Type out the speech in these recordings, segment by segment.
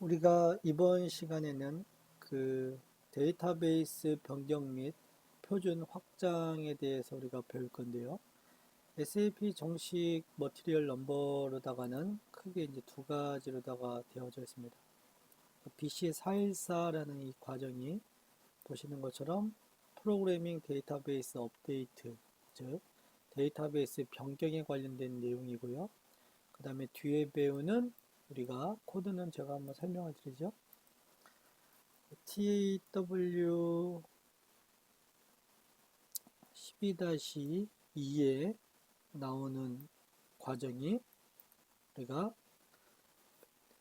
우리가 이번 시간에는 그 데이터베이스 변경 및 표준 확장에 대해서 우리가 배울 건데요. SAP 정식 머티리얼 넘버로다가는 크게 이제 두 가지로다가 되어져 있습니다. BC414라는 이 과정이 보시는 것처럼 프로그래밍 데이터베이스 업데이트, 즉 데이터베이스 변경에 관련된 내용이고요. 그 다음에 뒤에 배우는 우리가 코드는 제가 한번 설명을 드리죠. TAW 12-2에 나오는 과정이 우리가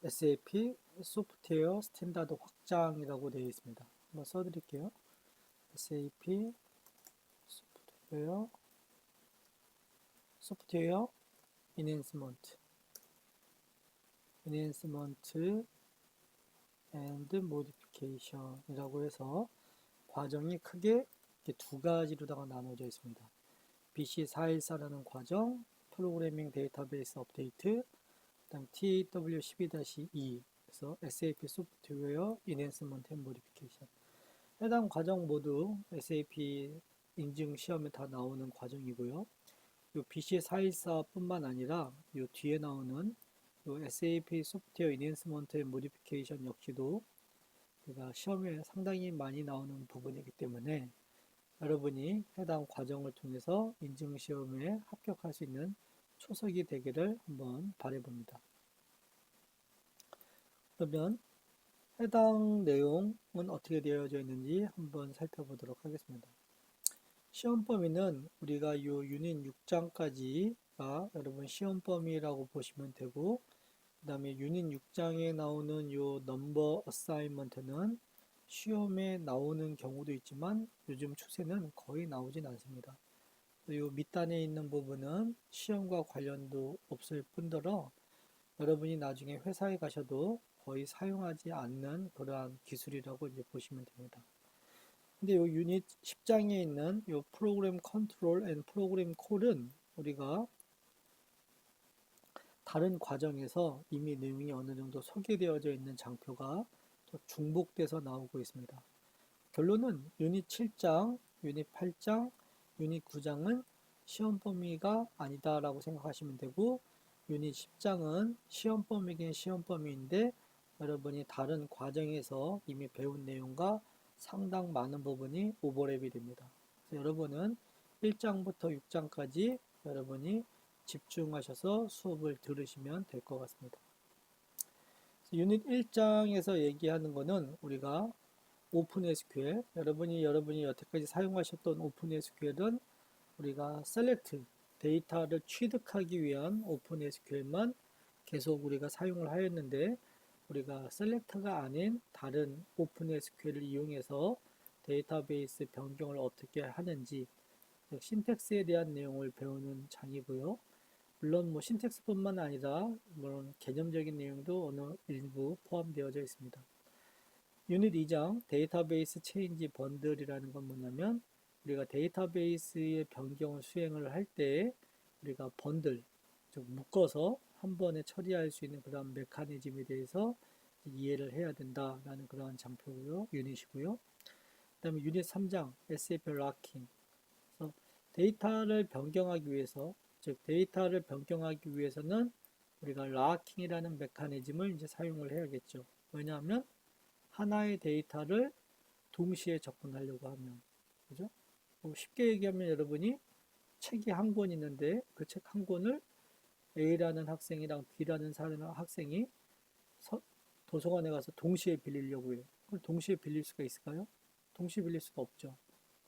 SAP 소프트웨어 스탠다드 확장이라고 되어 있습니다. 한번 써드릴게요. SAP 소프트웨어 인핸스먼트 and modification 이라고 해서 과정이 크게 두 가지로다가 나눠져 있습니다. BC414라는 과정, 프로그래밍 데이터베이스 업데이트, 그다음 TAW12-2, 그래서 SAP 소프트웨어 인핸스먼트 앤 모디피케이션. 해당 과정 모두 SAP 인증 시험에 다 나오는 과정이고요. 이 BC414뿐만 아니라 이 뒤에 나오는 요 SAP 소프트웨어 인핸스먼트 앤 모디피케이션 역시도 우리가 시험에 상당히 많이 나오는 부분이기 때문에 여러분이 해당 과정을 통해서 인증시험에 합격할 수 있는 초석이 되기를 한번 바라봅니다. 그러면 해당 내용은 어떻게 되어져 있는지 한번 살펴보도록 하겠습니다. 시험 범위는 우리가 이 유닛 6장까지가 여러분 시험 범위라고 보시면 되고, 그 다음에 유닛 6장에 나오는 이 넘버 어사인먼트는 시험에 나오는 경우도 있지만 요즘 추세는 거의 나오진 않습니다. 이 밑단에 있는 부분은 시험과 관련도 없을 뿐더러 여러분이 나중에 회사에 가셔도 거의 사용하지 않는 그러한 기술이라고 이제 보시면 됩니다. 근데 이 유닛 10장에 있는 이 프로그램 컨트롤 앤 프로그램 콜은 우리가 다른 과정에서 이미 내용이 어느 정도 소개되어져 있는 장표가 중복돼서 나오고 있습니다. 결론은 유닛 7장, 유닛 8장, 유닛 9장은 시험 범위가 아니다라고 생각하시면 되고, 유닛 10장은 시험 범위긴 시험 범위인데 여러분이 다른 과정에서 이미 배운 내용과 상당 많은 부분이 오버랩이 됩니다. 그래서 여러분은 1장부터 6장까지 여러분이 집중하셔서 수업을 들으시면 될 것 같습니다. 유닛 1장에서 얘기하는 거는 우리가 오픈 SQL, 여러분이 여태까지 사용하셨던 오픈 SQL은 우리가 셀렉트, 데이터를 취득하기 위한 오픈 SQL만 계속 우리가 사용을 하였는데, 우리가 셀렉터가 아닌 다른 오픈 SQL을 이용해서 데이터베이스 변경을 어떻게 하는지, 신텍스에 대한 내용을 배우는 장이고요. 물론 뭐 신텍스뿐만 아니라 물론 개념적인 내용도 어느 일부 포함되어져 있습니다. 유닛 2장 데이터베이스 체인지 번들이라는 건 뭐냐면, 우리가 데이터베이스의 변경을 수행을 할 때 우리가 번들, 즉 묶어서 한 번에 처리할 수 있는 그런 메커니즘에 대해서 이해를 해야 된다라는 그러한 장표고요, 유닛이고요. 그 다음에 유닛 3장 SAP 락킹. 그래서 데이터를 변경하기 위해서, 즉 데이터를 변경하기 위해서는 우리가 락킹이라는 메커니즘을 이제 사용을 해야겠죠. 왜냐하면 하나의 데이터를 동시에 접근하려고 하면, 그죠? 쉽게 얘기하면 여러분이 책이 한 권 있는데 그 책 한 권을 A라는 학생이랑 B라는 학생이 도서관에 가서 동시에 빌리려고 해요. 그걸 동시에 빌릴 수가 있을까요? 동시에 빌릴 수가 없죠.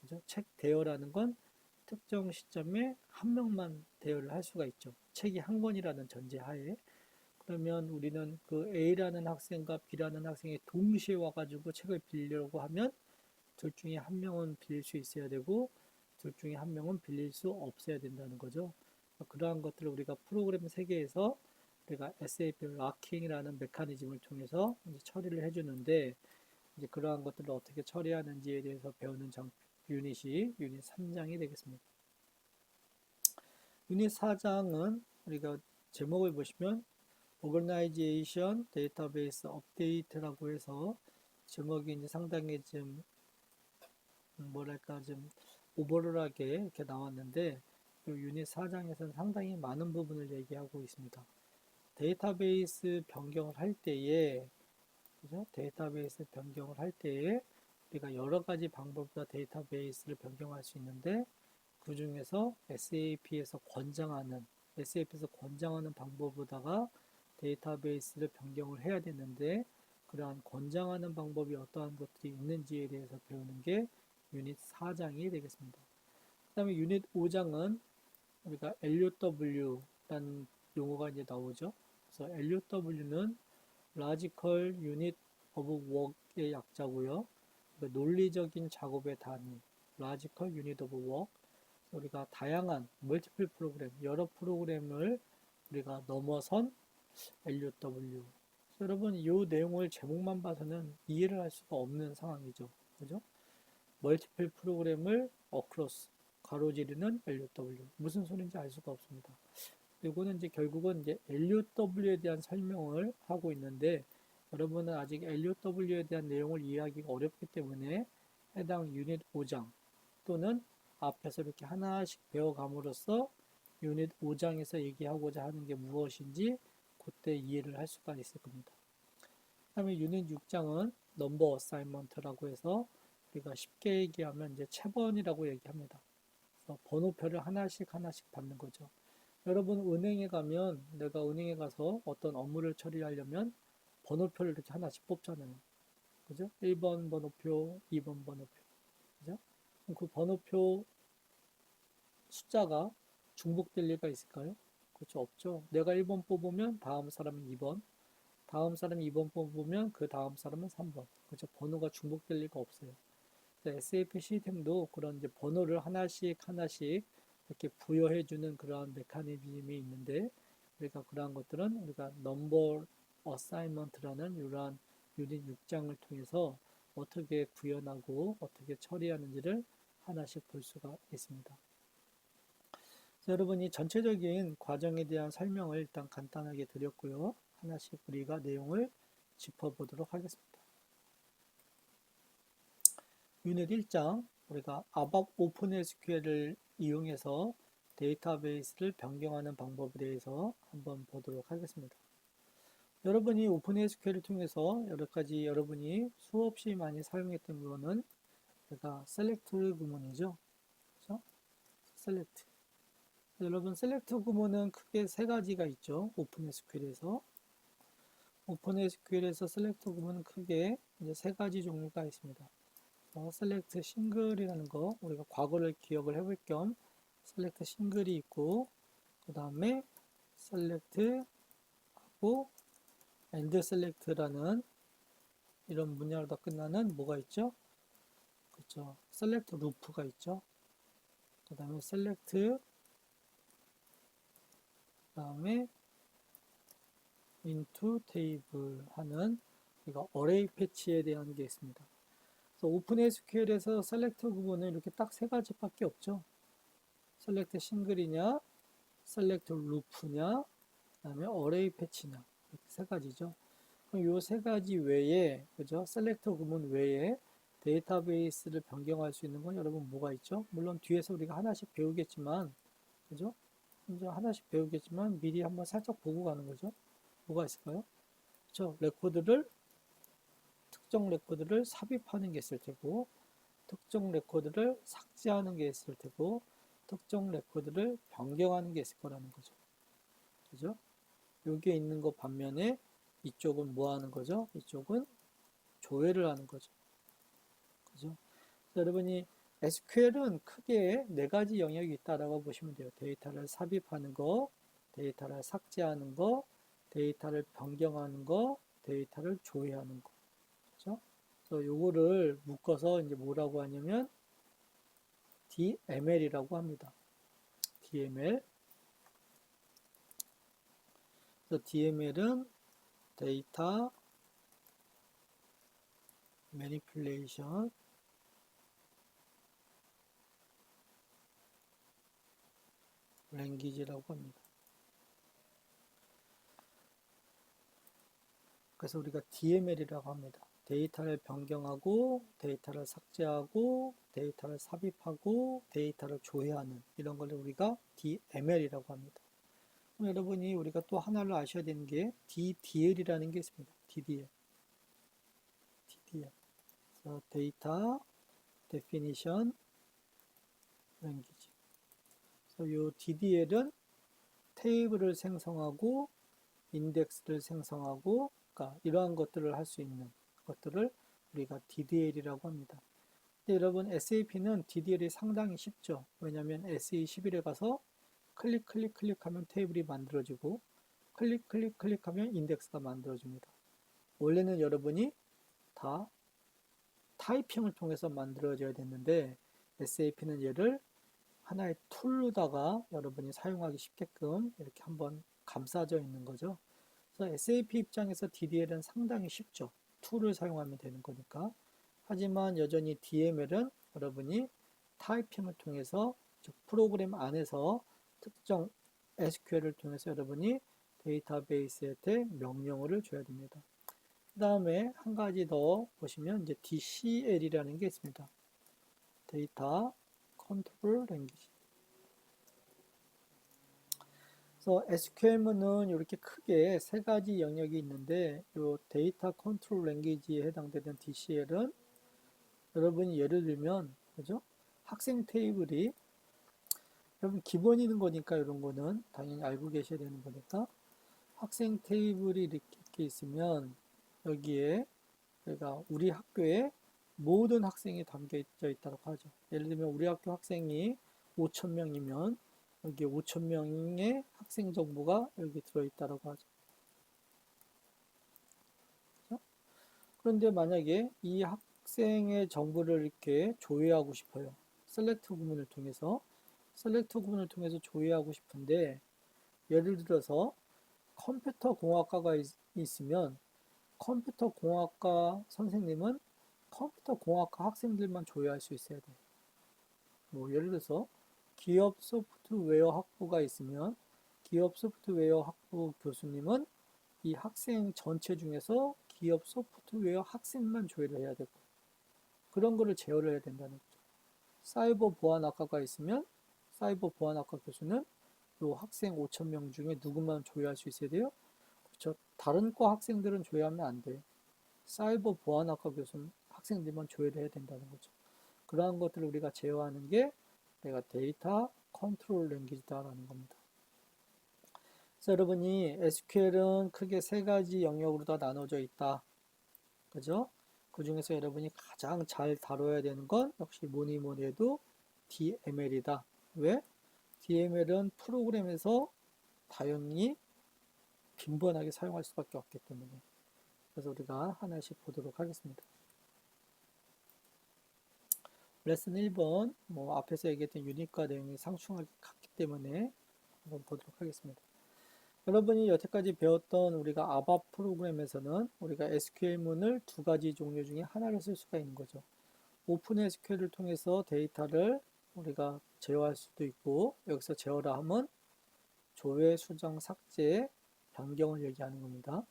그죠? 책 대여라는 건 특정 시점에 한 명만 대여를 할 수가 있죠. 책이 한 권이라는 전제하에. 그러면 우리는 그 A라는 학생과 B라는 학생이 동시에 와가지고 책을 빌리려고 하면 둘 중에 한 명은 빌릴 수 있어야 되고 둘 중에 한 명은 빌릴 수 없어야 된다는 거죠. 그러한 것들을 우리가 프로그램 세계에서 우리가 SAP 락킹이라는 메커니즘을 통해서 이제 처리를 해주는데, 이제 그러한 것들을 어떻게 처리하는지에 대해서 배우는 유닛이 유닛 3장이 되겠습니다. 유닛 4장은 우리가 제목을 보시면 Organization Database Update라고 해서 제목이 이제 상당히 좀 뭐랄까 좀 오버롤하게 이렇게 나왔는데 이 유닛 4장에서는 상당히 많은 부분을 얘기하고 있습니다. 데이터베이스 변경을 할 때에 그죠? 데이터베이스 변경을 할 때에 우리가 여러 가지 방법으로 데이터베이스를 변경할 수 있는데 그 중에서 SAP에서 권장하는 방법으로다가 데이터베이스를 변경을 해야 되는데 그러한 권장하는 방법이 어떠한 것들이 있는지에 대해서 배우는 게 유닛 4장이 되겠습니다. 그 다음에 유닛 5장은 우리가 LUW라는 용어가 이제 나오죠. 그래서 LUW는 Logical Unit of Work의 약자고요. 그러니까 논리적인 작업의 단위, Logical Unit of Work. 우리가 다양한 멀티플 프로그램, 여러 프로그램을 우리가 넘어선 LUW. 여러분, 이 내용을 제목만 봐서는 이해를 할 수가 없는 상황이죠. 그죠? 멀티플 프로그램을 across, 가로지르는 LUW. 무슨 소리인지 알 수가 없습니다. 이거는 이제 결국은 이제 LUW에 대한 설명을 하고 있는데 여러분은 아직 LUW에 대한 내용을 이해하기가 어렵기 때문에 해당 유닛 5장 또는 앞에서 이렇게 하나씩 배워감으로써 유닛 5장에서 얘기하고자 하는 게 무엇인지 그때 이해를 할 수가 있을 겁니다. 그 다음에 유닛 6장은 넘버 어사이먼트라고 해서 우리가 쉽게 얘기하면 이제 채번이라고 얘기합니다. 그래서 번호표를 하나씩 받는 거죠. 여러분 은행에 가면 내가 은행에 가서 어떤 업무를 처리하려면 번호표를 이렇게 하나씩 뽑잖아요. 그죠? 1번 번호표, 2번 번호표. 그죠? 그 번호표 숫자가 중복될 리가 있을까요? 그렇죠. 없죠. 내가 1번 뽑으면 다음 사람은 2번, 다음 사람이 2번 뽑으면 그 다음 사람은 3번. 그렇죠. 번호가 중복될 리가 없어요. SAP 시스템도 그런 이제 번호를 하나씩 이렇게 부여해주는 그러한 메커니즘이 있는데 우리가 그러한 것들은 우리가 넘버 어사이먼트라는 이러한 유닛 6장을 통해서 어떻게 구현하고 어떻게 처리하는지를 하나씩 볼 수가 있습니다. 여러분이 전체적인 과정에 대한 설명을 일단 간단하게 드렸고요. 하나씩 우리가 내용을 짚어보도록 하겠습니다. 유닛 1장 우리가 ABAP 오픈SQL을 이용해서 데이터베이스를 변경하는 방법에 대해서 한번 보도록 하겠습니다. 여러분이 오픈SQL을 통해서 여러 가지 여러분이 수없이 많이 사용했던 거는 우리가 select 구문이죠. 그렇죠? select. 여러분 select 구문은 크게 세 가지가 있죠. 오픈SQL에서 select 구문은 크게 이제 세 가지 종류가 있습니다. select 싱글이라는 거 우리가 과거를 기억을 해볼 겸 select 싱글이 있고 그 다음에 select 하고 and select라는 이런 문장으로 다 끝나는 뭐가 있죠? 그렇죠. select loop가 있죠. 그 다음에 select 그 다음에 into table 하는 이거 array 패치에 대한 게 있습니다. 그래서 오픈SQL에서 select 구문은 이렇게 딱 세 가지밖에 없죠. select 싱글이냐, select loop냐, 그다음에 array 패치냐 이렇게 세 가지죠. 그럼 이 세 가지 외에 그죠? select 구문 외에 데이터베이스를 변경할 수 있는 건 여러분 뭐가 있죠? 물론 뒤에서 우리가 하나씩 배우겠지만 그죠? 이제 하나씩 배우겠지만 미리 한번 살짝 보고 가는 거죠. 뭐가 있을까요? 그렇죠? 특정 레코드를 삽입하는 게 있을 테고 특정 레코드를 삭제하는 게 있을 테고 특정 레코드를 변경하는 게 있을 거라는 거죠. 그죠? 여기에 있는 것 반면에 이쪽은 뭐 하는 거죠? 이쪽은 조회를 하는 거죠. 그죠? 여러분이 SQL은 크게 네 가지 영역이 있다라고 보시면 돼요. 데이터를 삽입하는 거, 데이터를 삭제하는 거, 데이터를 변경하는 거, 데이터를 조회하는 거. 그죠? 그래서 요거를 묶어서 이제 뭐라고 하냐면 DML이라고 합니다. DML. 그래서 DML은 데이터 매니플레이션 랭귀지라고 합니다. 그래서 우리가 DML이라고 합니다. 데이터를 변경하고 데이터를 삭제하고 데이터를 삽입하고 데이터를 조회하는 이런 걸 우리가 DML이라고 합니다. 그럼 여러분이 우리가 또 하나를 아셔야 되는 게 DDL이라는 게 있습니다. DDL. DDL. 그래서 데이터 데피니션 랭귀지. 그래서 이 DDL은 테이블을 생성하고 인덱스를 생성하고 그러니까 이러한 것들을 할 수 있는 것들을 우리가 DDL이라고 합니다. 근데 여러분 SAP는 DDL이 상당히 쉽죠. 왜냐하면 SE11에 가서 클릭하면 테이블이 만들어지고 클릭하면 인덱스가 만들어집니다. 원래는 여러분이 다 타이핑을 통해서 만들어져야 됐는데 SAP는 얘를 하나의 툴로다가 여러분이 사용하기 쉽게끔 이렇게 한번 감싸져 있는 거죠. 그래서 SAP 입장에서 DDL은 상당히 쉽죠. 툴을 사용하면 되는 거니까. 하지만 여전히 DML은 여러분이 타이핑을 통해서 즉 프로그램 안에서 특정 SQL을 통해서 여러분이 데이터베이스한테 명령어를 줘야 됩니다. 그 다음에 한 가지 더 보시면 이제 DCL이라는 게 있습니다. 데이터 컨트롤 랭귀지. 그래서 SQL문은 이렇게 크게 세 가지 영역이 있는데 이 데이터 컨트롤 랭귀지에 해당되는 DCL은 여러분이 예를 들면 그죠? 학생 테이블이 여러분 기본이는 거니까 이런 거는 당연히 알고 계셔야 되는 거니까 학생 테이블이 이렇게 있으면 여기에 우리가 우리 학교에 모든 학생이 담겨져 있다고 하죠. 예를 들면 우리 학교 학생이 5,000명이면 여기에 5,000명의 학생 정보가 여기 들어있다고 하죠. 그렇죠? 그런데 만약에 이 학생의 정보를 이렇게 조회하고 싶어요. 셀렉트 구문을 통해서 조회하고 싶은데 예를 들어서 컴퓨터 공학과가 있으면 컴퓨터 공학과 선생님은 컴퓨터 공학과 학생들만 조회할 수 있어야 돼요. 뭐 예를 들어서 기업 소프트웨어 학부가 있으면 기업 소프트웨어 학부 교수님은 이 학생 전체 중에서 기업 소프트웨어 학생만 조회를 해야 되고 그런 거를 제어를 해야 된다는 거죠. 사이버 보안학과가 있으면 사이버 보안학과 교수는 요 학생 5,000명 중에 누구만 조회할 수 있어야 돼요? 그렇죠. 다른 과 학생들은 조회하면 안 돼요. 사이버 보안학과 교수 학생들만 조회를 해야 된다는 거죠. 그러한 것들을 우리가 제어하는 게 내가 데이터 컨트롤 랭귀지다라는 겁니다. 그래서 여러분이 SQL은 크게 세 가지 영역으로 다 나눠져 있다. 그죠? 그 중에서 여러분이 가장 잘 다뤄야 되는 건 역시 뭐니 해도 DML이다. 왜? DML은 프로그램에서 다양히 빈번하게 사용할 수밖에 없기 때문에. 그래서 우리가 하나씩 보도록 하겠습니다. 레슨 1번, 앞에서 얘기했던 유닛과 내용이 상충하게 같기 때문에 한번 보도록 하겠습니다. 여러분이 여태까지 배웠던 우리가 ABAP 프로그램에서는 우리가 SQL문을 두 가지 종류 중에 하나를 쓸 수가 있는 거죠. 오픈 SQL을 통해서 데이터를 우리가 제어할 수도 있고, 여기서 제어라 하면 조회, 수정, 삭제, 변경을 얘기하는 겁니다.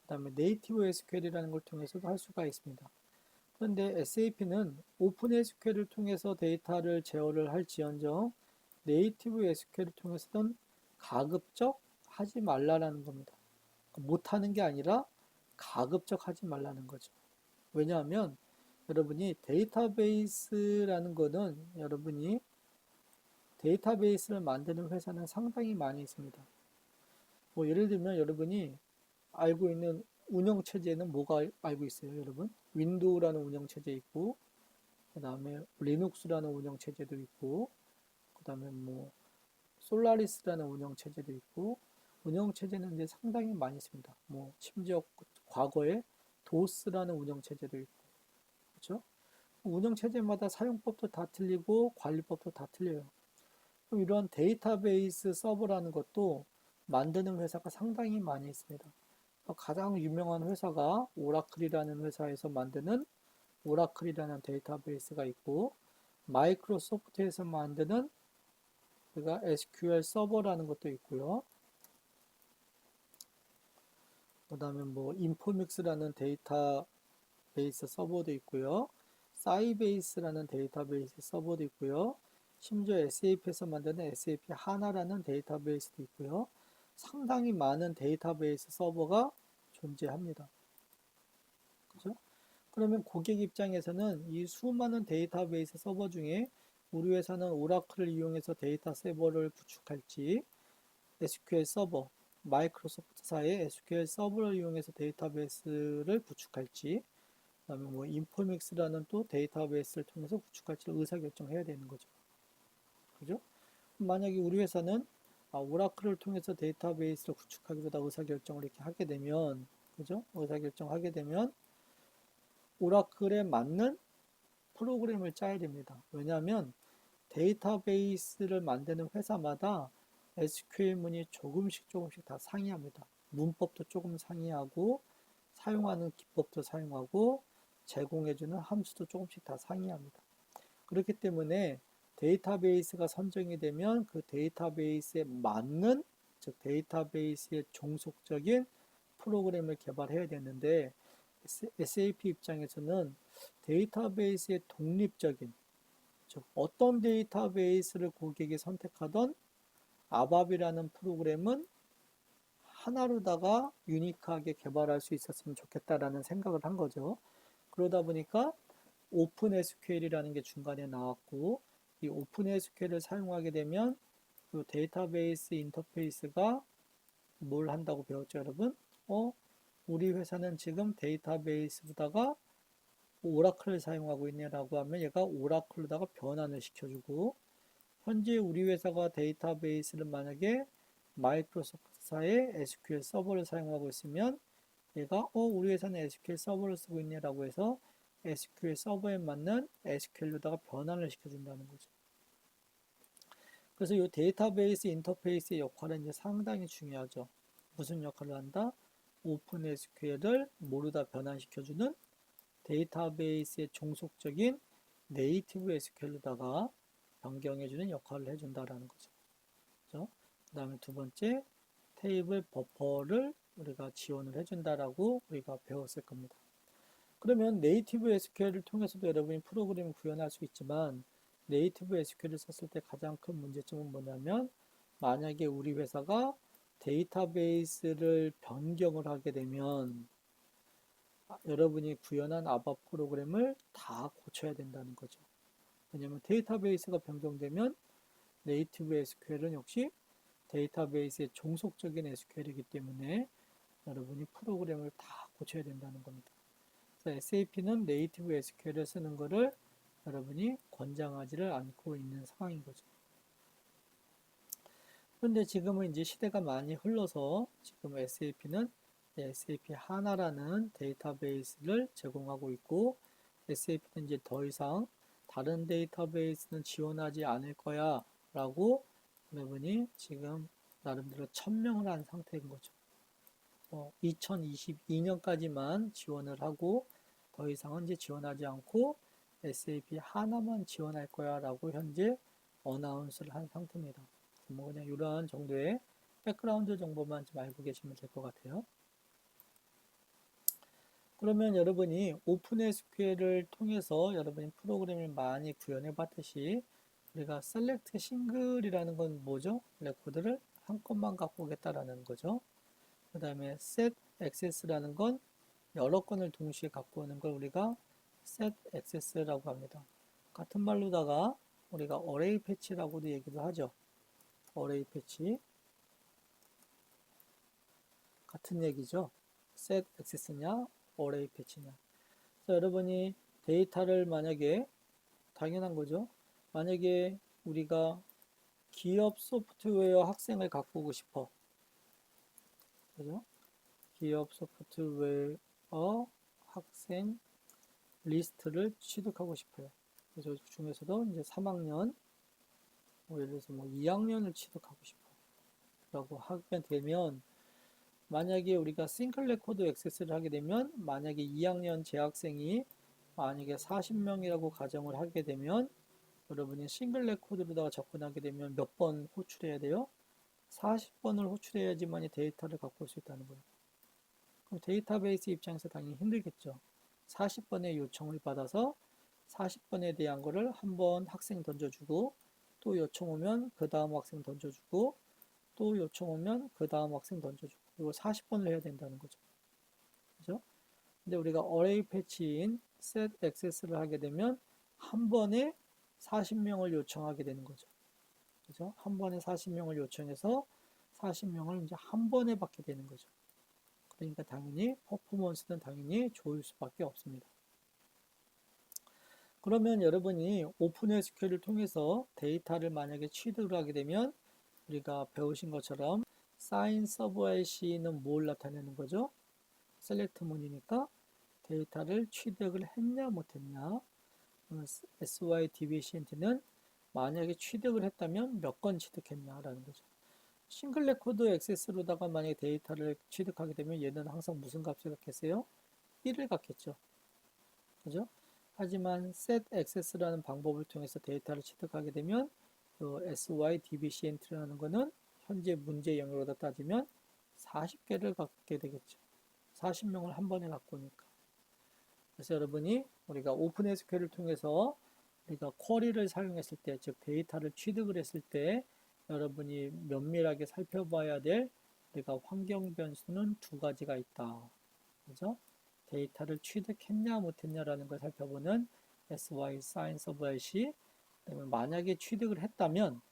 그 다음에 네이티브 SQL이라는 걸 통해서도 할 수가 있습니다. 그런데 SAP는 오픈 SQL을 통해서 데이터를 제어를 할지언정 네이티브 SQL을 통해서는 가급적 하지 말라라는 겁니다. 못하는 게 아니라 가급적 하지 말라는 거죠. 왜냐하면 여러분이 데이터베이스라는 거는 여러분이 데이터베이스를 만드는 회사는 상당히 많이 있습니다. 뭐 예를 들면 여러분이 알고 있는 운영체제는 뭐가 알고 있어요, 여러분? 윈도우라는 운영체제 있고, 그 다음에 리눅스라는 운영체제도 있고, 그 다음에 뭐 솔라리스라는 운영체제도 있고, 운영체제는 이제 상당히 많이 있습니다. 뭐 심지어 과거에 도스라는 운영체제도 있고, 그렇죠? 운영체제마다 사용법도 다 틀리고 관리법도 다 틀려요. 그럼 이런 데이터베이스 서버라는 것도 만드는 회사가 상당히 많이 있습니다. 가장 유명한 회사가 오라클이라는 회사에서 만드는 오라클이라는 데이터베이스가 있고 마이크로소프트에서 만드는 우리가 SQL 서버라는 것도 있고요. 그다음에 뭐 인포믹스라는 데이터베이스 서버도 있고요. 사이베이스라는 데이터베이스 서버도 있고요. 심지어 SAP에서 만드는 SAP 하나라는 데이터베이스도 있고요. 상당히 많은 데이터베이스 서버가 존재합니다. 그죠? 그러면 고객 입장에서는 이 수많은 데이터베이스 서버 중에 우리 회사는 오라클을 이용해서 데이터 서버를 구축할지, SQL 서버, 마이크로소프트사의 SQL 서버를 이용해서 데이터베이스를 구축할지, 그다음에 뭐 인포믹스라는 또 데이터베이스를 통해서 구축할지를 의사결정해야 되는 거죠. 그죠? 만약에 우리 회사는 오라클을 통해서 데이터베이스를 구축하기보다 의사결정을 이렇게 하게 되면, 그죠? 의사결정하게 되면 오라클에 맞는 프로그램을 짜야 됩니다. 왜냐하면 데이터베이스를 만드는 회사마다 SQL문이 조금씩 다 상이합니다. 문법도 조금 상이하고 사용하는 기법도 사용하고 제공해주는 함수도 조금씩 다 상이합니다. 그렇기 때문에 데이터베이스가 선정이 되면 그 데이터베이스에 맞는, 즉 데이터베이스의 종속적인 프로그램을 개발해야 되는데 SAP 입장에서는 데이터베이스의 독립적인, 즉 어떤 데이터베이스를 고객이 선택하던 아밥이라는 프로그램은 하나로다가 유니크하게 개발할 수 있었으면 좋겠다라는 생각을 한 거죠. 그러다 보니까 오픈 SQL이라는 게 중간에 나왔고, 이 오픈 SQL을 사용하게 되면 이 데이터베이스 인터페이스가 뭘 한다고 배웠죠, 여러분? 우리 회사는 지금 데이터베이스보다가 오라클을 사용하고 있네라고 하면 얘가 오라클로다가 변환을 시켜주고, 현재 우리 회사가 데이터베이스를 만약에 마이크로소프트사의 SQL 서버를 사용하고 있으면 얘가 우리 회사는 SQL 서버를 쓰고 있네라고 해서 SQL 서버에 맞는 SQL로다가 변환을 시켜준다는 거죠. 그래서 이 데이터베이스 인터페이스의 역할은 이제 상당히 중요하죠. 무슨 역할을 한다? 오픈 SQL을 모두 변환시켜주는 데이터베이스의 종속적인 네이티브 SQL로다가 변경해주는 역할을 해준다라는 거죠. 그죠? 그 다음에 두 번째, 테이블 버퍼를 우리가 지원을 해준다라고 우리가 배웠을 겁니다. 그러면 네이티브 SQL을 통해서도 여러분이 프로그램을 구현할 수 있지만 네이티브 SQL을 썼을 때 가장 큰 문제점은 뭐냐면 만약에 우리 회사가 데이터베이스를 변경을 하게 되면 여러분이 구현한 아바 프로그램을 다 고쳐야 된다는 거죠. 왜냐하면 데이터베이스가 변경되면 네이티브 SQL은 역시 데이터베이스의 종속적인 SQL이기 때문에 여러분이 프로그램을 다 고쳐야 된다는 겁니다. 그래서 SAP는 네이티브 SQL을 쓰는 것을 여러분이 권장하지를 않고 있는 상황인 거죠. 그런데 지금은 이제 시대가 많이 흘러서 지금 SAP는 SAP 하나라는 데이터베이스를 제공하고 있고 SAP는 이제 더 이상 다른 데이터베이스는 지원하지 않을 거야 라고 여러분이 지금 나름대로 천명을 한 상태인 거죠. 2022년까지만 지원을 하고 더 이상은 이제 지원하지 않고 SAP 하나만 지원할 거야 라고 현재 어나운스를 한 상태입니다. 뭐 그냥 이러한 정도의 백그라운드 정보만 좀 알고 계시면 될 것 같아요. 그러면 여러분이 오픈 SQL을 통해서 여러분이 프로그램을 많이 구현해 봤듯이 우리가 셀렉트 싱글이라는 건 뭐죠? 레코드를 한 건만 갖고 오겠다라는 거죠. 그 다음에 set access라는 건 여러 건을 동시에 갖고 오는 걸 우리가 set access라고 합니다. 같은 말로다가 우리가 array 패치라고도 얘기도 하죠. array 패치 같은 얘기죠. set access냐 array 패치냐. 그래서 여러분이 데이터를 만약에 당연한 거죠. 만약에 우리가 기업 소프트웨어 학생을 갖고 오고 싶어. 그죠? 기업 소프트웨어 학생 리스트를 취득하고 싶어요. 그래서 그 중에서도 이제 3학년, 예를 들어서 뭐 2학년을 취득하고 싶어. 라고 하게 되면, 만약에 우리가 싱글 레코드 액세스를 하게 되면, 만약에 2학년 재학생이 만약에 40명이라고 가정을 하게 되면, 여러분이 싱글 레코드로다가 접근하게 되면 몇 번 호출해야 돼요? 40번을 호출해야지만 데이터를 갖고 올 수 있다는 거예요. 그럼 데이터베이스 입장에서 당연히 힘들겠죠. 40번의 요청을 받아서 40번에 대한 거를 한 번 학생 던져주고 또 요청 오면 그 다음 학생 던져주고 또 요청 오면 그 다음 학생 던져주고 이거 40번을 해야 된다는 거죠. 그죠? 근데 우리가 어레이 패치인 set access를 하게 되면 한 번에 40명을 요청하게 되는 거죠. 그죠? 한 번에 40명을 요청해서 40명을 이제 한 번에 받게 되는 거죠. 그러니까 당연히 퍼포먼스는 당연히 좋을 수밖에 없습니다. 그러면 여러분이 오픈 SQL을 통해서 데이터를 만약에 취득을 하게 되면 우리가 배우신 것처럼 sign 서브햇이는 뭘 나타내는 거죠? 셀렉트 문이니까 데이터를 취득을 했냐 못했냐. SYDBCNT는 만약에 취득을 했다면 몇 건 취득했냐라는 거죠. 싱글 레코드 액세스로다가 만약에 데이터를 취득하게 되면 얘는 항상 무슨 값을 갖겠어요? 1을 갖겠죠. 그죠? 하지만 set access라는 방법을 통해서 데이터를 취득하게 되면 SYDBCNT라는 거는 현재 문제 영역으로 따지면 40개를 갖게 되겠죠. 40명을 한 번에 갖고 오니까. 그래서 여러분이 우리가 오픈 SQL을 통해서 우리가 쿼리를 사용했을 때, 즉 데이터를 취득을 했을 때 여러분이 면밀하게 살펴봐야 될 우리가 환경 변수는 두 가지가 있다. 그죠? 데이터를 취득했냐 못했냐라는 걸 살펴보는 SY sign 서브햇이 만약에 취득을 했다면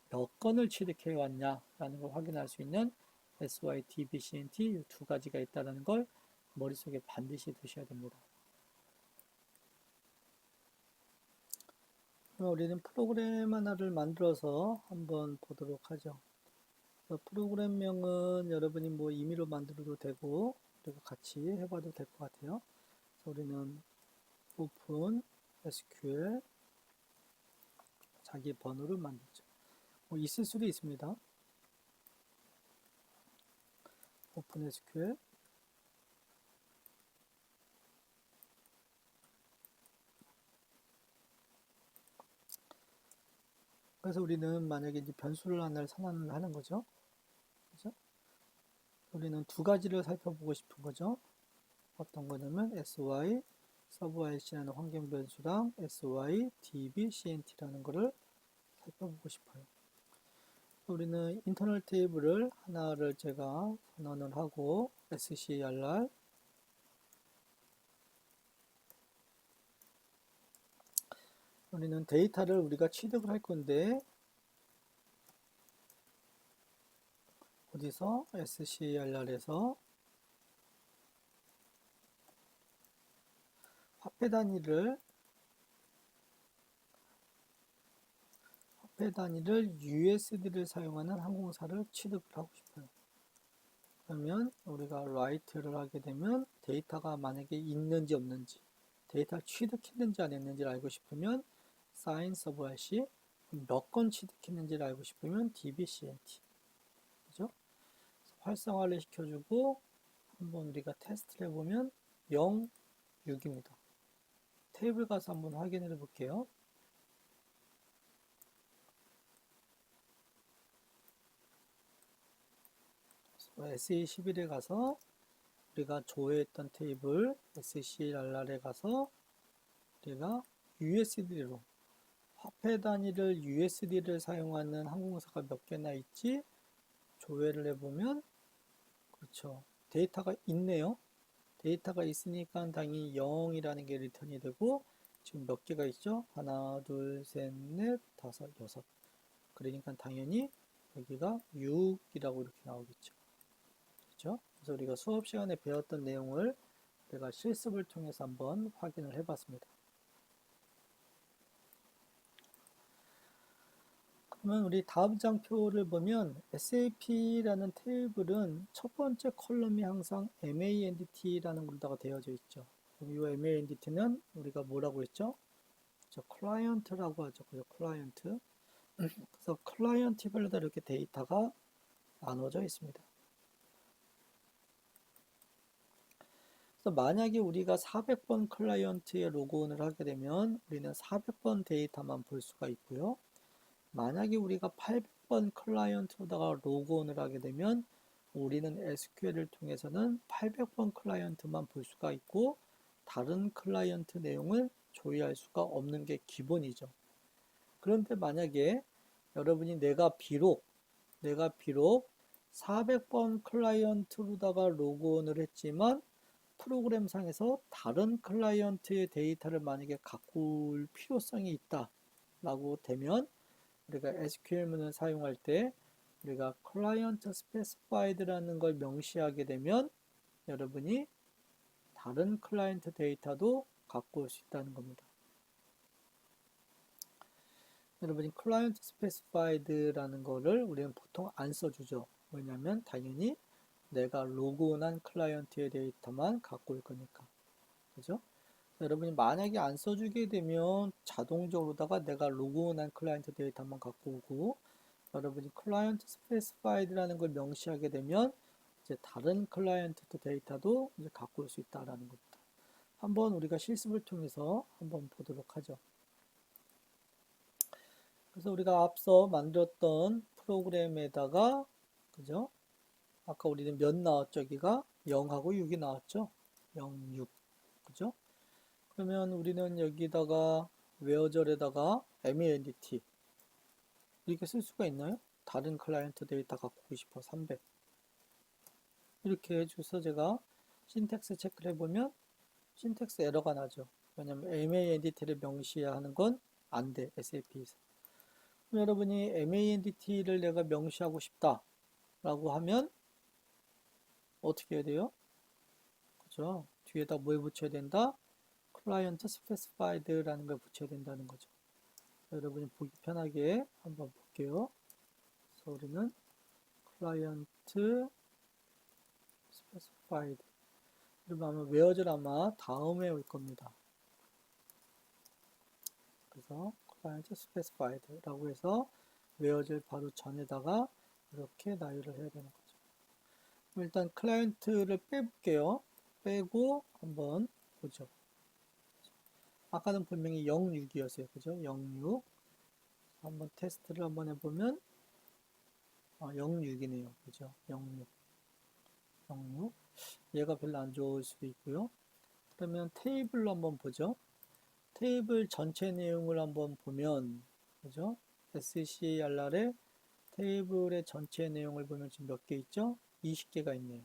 몇 건을 취득해 왔냐라는 걸 확인할 수 있는 SY DBCNT 두 가지가 있다는 걸 머릿속에 반드시 두셔야 됩니다. 우리는 프로그램 하나를 만들어서 한번 보도록 하죠. 프로그램명은 여러분이 뭐 임의로 만들어도 되고 그리고 같이 해봐도 될 것 같아요. 그래서 우리는 오픈 SQL 자기 번호를 만들죠. 뭐 있을 수도 있습니다. 오픈 SQL 그래서 우리는 만약에 이제 변수를 하나를 선언을 하는 거죠. 그죠? 우리는 두 가지를 살펴보고 싶은 거죠. 어떤 거냐면 SY 서브IC라는 환경 변수랑 SY DBCNT라는 거를 살펴보고 싶어요. 우리는 인터널 테이블을 하나를 제가 선언을 하고 SCRR 우리는 데이터를 우리가 취득을 할 건데 어디서 SCRR에서 화폐 단위를 USD를 사용하는 항공사를 취득을 하고 싶어요. 그러면 우리가 write를 하게 되면 데이터가 만약에 있는지 없는지 데이터 취득했는지 안 했는지를 알고 싶으면 sign 서브햇이 몇 건 취득했는지를 알고 싶으면 DBCNT 그죠? 활성화를 시켜주고 한번 우리가 테스트를 해보면 0, 6입니다. 테이블 가서 한번 확인해 볼게요. SE11에 가서 우리가 조회했던 테이블 SCRR에 가서 우리가 USD로 화폐 단위를 USD를 사용하는 항공사가 몇 개나 있지 조회를 해보면 그렇죠. 데이터가 있네요. 데이터가 있으니까 당연히 0이라는 게 리턴이 되고 지금 몇 개가 있죠? 하나, 둘, 셋, 넷, 다섯, 여섯. 그러니까 당연히 여기가 6이라고 이렇게 나오겠죠. 그렇죠? 그래서 우리가 수업 시간에 배웠던 내용을 우리가 실습을 통해서 한번 확인을 해봤습니다. 그러면 우리 다음 장표를 보면 SAP라는 테이블은 첫 번째 컬럼이 항상 MANDT라는 걸로다가 되어져 있죠. 이 MANDT는 우리가 뭐라고 했죠? 클라이언트라고 하죠. 그죠? 클라이언트. 그래서 클라이언트별로 이렇게 데이터가 나눠져 있습니다. 그래서 만약에 우리가 400번 클라이언트에 로그온을 하게 되면 우리는 400번 데이터만 볼 수가 있고요. 만약에 우리가 800번 클라이언트로다가 로그온을 하게 되면 우리는 SQL을 통해서는 800번 클라이언트만 볼 수가 있고 다른 클라이언트 내용을 조회할 수가 없는 게 기본이죠. 그런데 만약에 여러분이 내가 비록 400번 클라이언트로다가 로그온을 했지만 프로그램상에서 다른 클라이언트의 데이터를 만약에 갖고 올 필요성이 있다 라고 되면 우리가 SQL문을 사용할 때 우리가 클라이언트 스페시파이드라는 걸 명시하게 되면 여러분이 다른 클라이언트 데이터도 갖고 올 수 있다는 겁니다. 여러분이 클라이언트 스페시파이드라는 거를 우리는 보통 안 써주죠. 왜냐하면 당연히 내가 로그온한 클라이언트의 데이터만 갖고 올 거니까. 그죠? 여러분이 만약에 안 써주게 되면 자동적으로다가 내가 로그온한 클라이언트 데이터만 갖고 오고 여러분이 클라이언트 스페시파이드라는 걸 명시하게 되면 이제 다른 클라이언트 데이터도 이제 갖고 올 수 있다라는 겁니다. 한번 우리가 실습을 통해서 한번 보도록 하죠. 그래서 우리가 앞서 만들었던 프로그램에다가 그죠? 아까 우리는 몇 나왔죠? 여기가 0하고 6이 나왔죠? 0, 6. 그죠? 그러면 우리는 여기다가 where절에다가 MANDT 이렇게 쓸 수가 있나요? 다른 클라이언트 데이터 갖고 오고 싶어 300 이렇게 해줘서 제가 신텍스 체크를 해보면 신텍스 에러가 나죠. 왜냐면 MANDT를 명시해야 하는 건 안 돼, SAP에서. 여러분이 MANDT를 내가 명시하고 싶다 라고 하면 어떻게 해야 돼요? 그죠? 뒤에다 뭘 붙여야 된다? 클라이언트 스페시파이드라는 걸 붙여야 된다는 거죠. 여러분이 보기 편하게 한번 볼게요. 그래서 우리는 클라이언트 스페시파이드 그러면 아마 웨어절 아마 다음에 올 겁니다. 그래서 클라이언트 스페시파이드라고 해서 웨어절 바로 전에다가 이렇게 나열을 해야 되는 거죠. 일단 클라이언트를 빼볼게요. 빼고 한번 보죠. 아까는 분명히 06이었어요. 그죠? 06. 한번 테스트를 한번 해보면 06이네요. 그죠? 06. 06. 얘가 별로 안 좋을 수도 있고요. 그러면 테이블로 한번 보죠. 테이블 전체 내용을 한번 보면 그죠? SCRR의 테이블의 전체 내용을 보면 지금 몇 개 있죠? 20개가 있네요.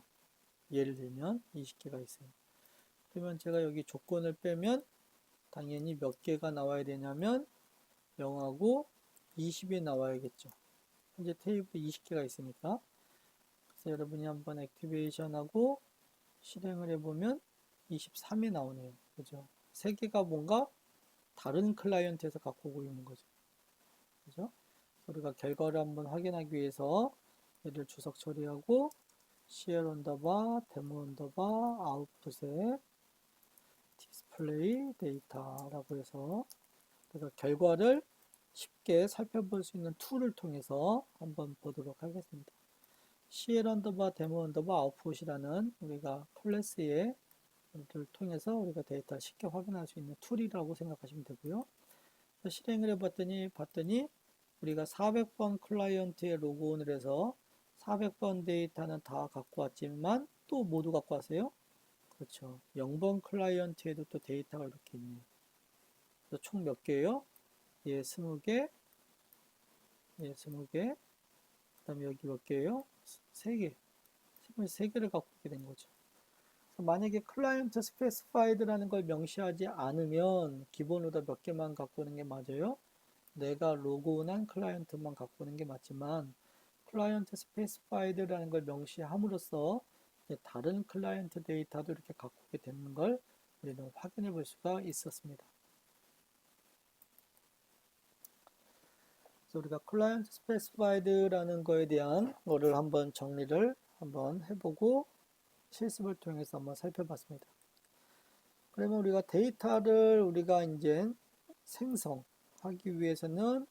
예를 들면 20개가 있어요. 그러면 제가 여기 조건을 빼면 당연히 몇 개가 나와야 되냐면 0하고 20이 나와야겠죠. 현재 테이블이 20개가 있으니까. 그래서 여러분이 한번 액티베이션하고 실행을 해보면 23이 나오네요. 그죠? 3개가 뭔가 다른 클라이언트에서 갖고 오고 있는 거죠. 그죠? 우리가 결과를 한번 확인하기 위해서 얘를 주석 처리하고 CL 언더바 데모 언더바 아웃풋에 디스플레이 데이터라고 해서 우리가 결과를 쉽게 살펴볼 수 있는 툴을 통해서 한번 보도록 하겠습니다. CL 언더바 데모 언더바 아웃풋이라는 우리가 클래스의 를 통해서 우리가 데이터를 쉽게 확인할 수 있는 툴이라고 생각하시면 되고요. 실행을 해봤더니 우리가 400번 클라이언트에 로그온을 해서 400번 데이터는 다 갖고 왔지만 또 모두 갖고 왔어요. 그렇죠. 0번 클라이언트에도 또 데이터가 이렇게 있네요. 그래서 총 몇 개예요? 예, 20개. 예, 20개. 그 다음에 여기 몇 개예요? 3개. 23개를 갖고 있게 된 거죠. 만약에 클라이언트 스페시파이드라는 걸 명시하지 않으면 기본으로 몇 개만 갖고 오는 게 맞아요. 내가 로그온한 클라이언트만 갖고 오는 게 맞지만 클라이언트 스페시파이드라는 걸 명시함으로써 다른 클라이언트 데이터도 이렇게 갖고 오게 되는 걸 우리는 확인해 볼 수가 있었습니다. 그래서 우리가 클라이언트 스페시파이드라는 거에 대한 거를 한번 정리를 한번 해보고 실습을 통해서 한번 살펴봤습니다. 그러면 우리가 데이터를 우리가 이제 생성하기 위해서는